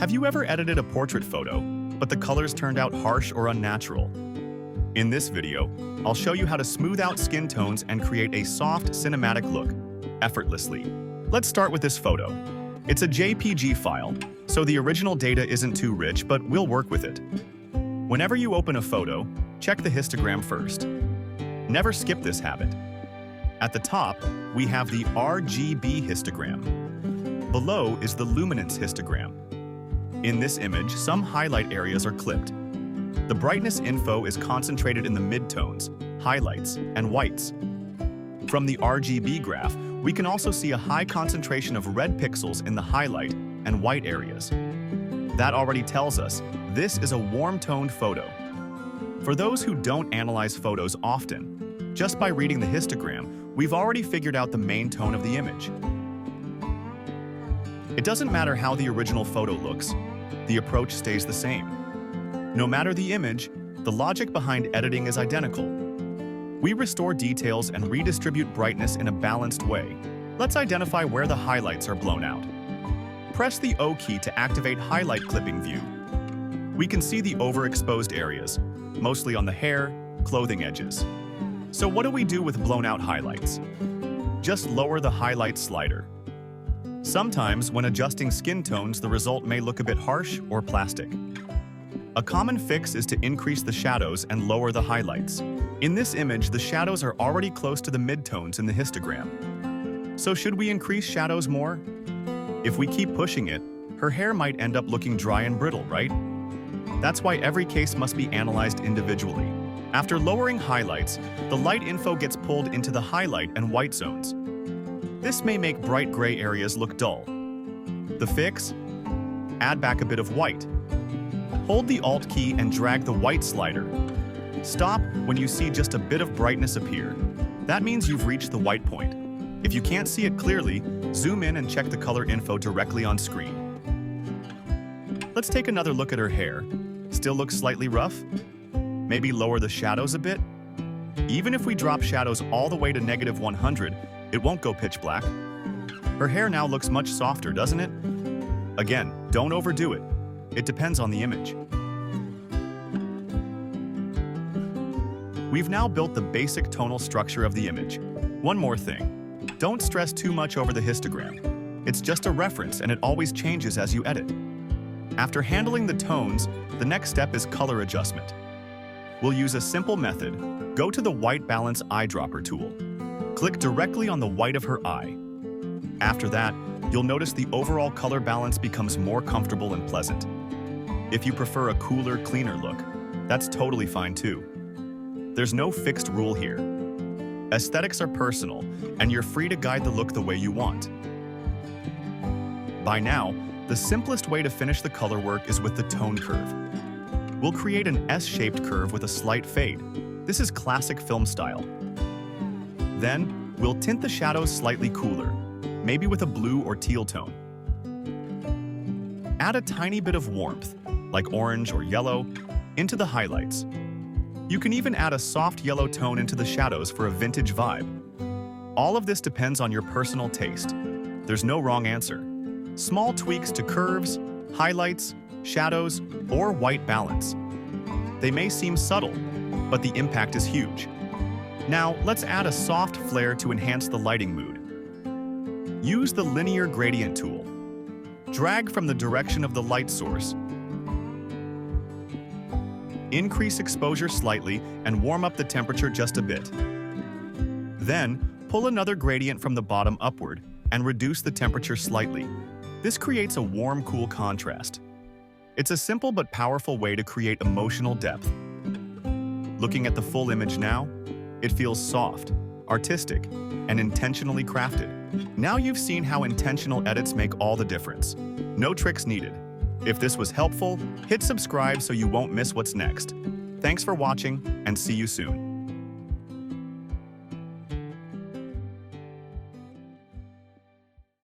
Have you ever edited a portrait photo, but the colors turned out harsh or unnatural? In this video, I'll show you how to smooth out skin tones and create a soft, cinematic look, effortlessly. Let's start with this photo. It's a JPG file, so the original data isn't too rich, but we'll work with it. Whenever you open a photo, check the histogram first. Never skip this habit. At the top, we have the RGB histogram. Below is the luminance histogram. In this image, some highlight areas are clipped. The brightness info is concentrated in the midtones, highlights, and whites. From the RGB graph, we can also see a high concentration of red pixels in the highlight and white areas. That already tells us this is a warm-toned photo. For those who don't analyze photos often, just by reading the histogram, we've already figured out the main tone of the image. It doesn't matter how the original photo looks, the approach stays the same. No matter the image, the logic behind editing is identical. We restore details and redistribute brightness in a balanced way. Let's identify where the highlights are blown out. Press the O key to activate highlight clipping view. We can see the overexposed areas, mostly on the hair, clothing edges. So what do we do with blown out highlights? Just lower the highlight slider. Sometimes, when adjusting skin tones, the result may look a bit harsh or plastic. A common fix is to increase the shadows and lower the highlights. In this image, the shadows are already close to the midtones in the histogram. So should we increase shadows more? If we keep pushing it, her hair might end up looking dry and brittle, right? That's why every case must be analyzed individually. After lowering highlights, the light info gets pulled into the highlight and white zones. This may make bright gray areas look dull. The fix? Add back a bit of white. Hold the Alt key and drag the white slider. Stop when you see just a bit of brightness appear. That means you've reached the white point. If you can't see it clearly, zoom in and check the color info directly on screen. Let's take another look at her hair. Still looks slightly rough? Maybe lower the shadows a bit? Even if we drop shadows all the way to -100, it won't go pitch black. Her hair now looks much softer, doesn't it? Again, don't overdo it. It depends on the image. We've now built the basic tonal structure of the image. One more thing. Don't stress too much over the histogram. It's just a reference and it always changes as you edit. After handling the tones, the next step is color adjustment. We'll use a simple method. Go to the White Balance Eyedropper tool. Click directly on the white of her eye. After that, you'll notice the overall color balance becomes more comfortable and pleasant. If you prefer a cooler, cleaner look, that's totally fine too. There's no fixed rule here. Aesthetics are personal, and you're free to guide the look the way you want. By now, the simplest way to finish the color work is with the tone curve. We'll create an S-shaped curve with a slight fade. This is classic film style. Then, we'll tint the shadows slightly cooler, maybe with a blue or teal tone. Add a tiny bit of warmth, like orange or yellow, into the highlights. You can even add a soft yellow tone into the shadows for a vintage vibe. All of this depends on your personal taste. There's no wrong answer. Small tweaks to curves, highlights, shadows, or white balance. They may seem subtle, but the impact is huge. Now, let's add a soft flare to enhance the lighting mood. Use the linear gradient tool. Drag from the direction of the light source. Increase exposure slightly and warm up the temperature just a bit. Then, pull another gradient from the bottom upward and reduce the temperature slightly. This creates a warm, cool contrast. It's a simple but powerful way to create emotional depth. Looking at the full image now, it feels soft, artistic, and intentionally crafted. Now you've seen how intentional edits make all the difference. No tricks needed. If this was helpful, hit subscribe so you won't miss what's next. Thanks for watching, and see you soon.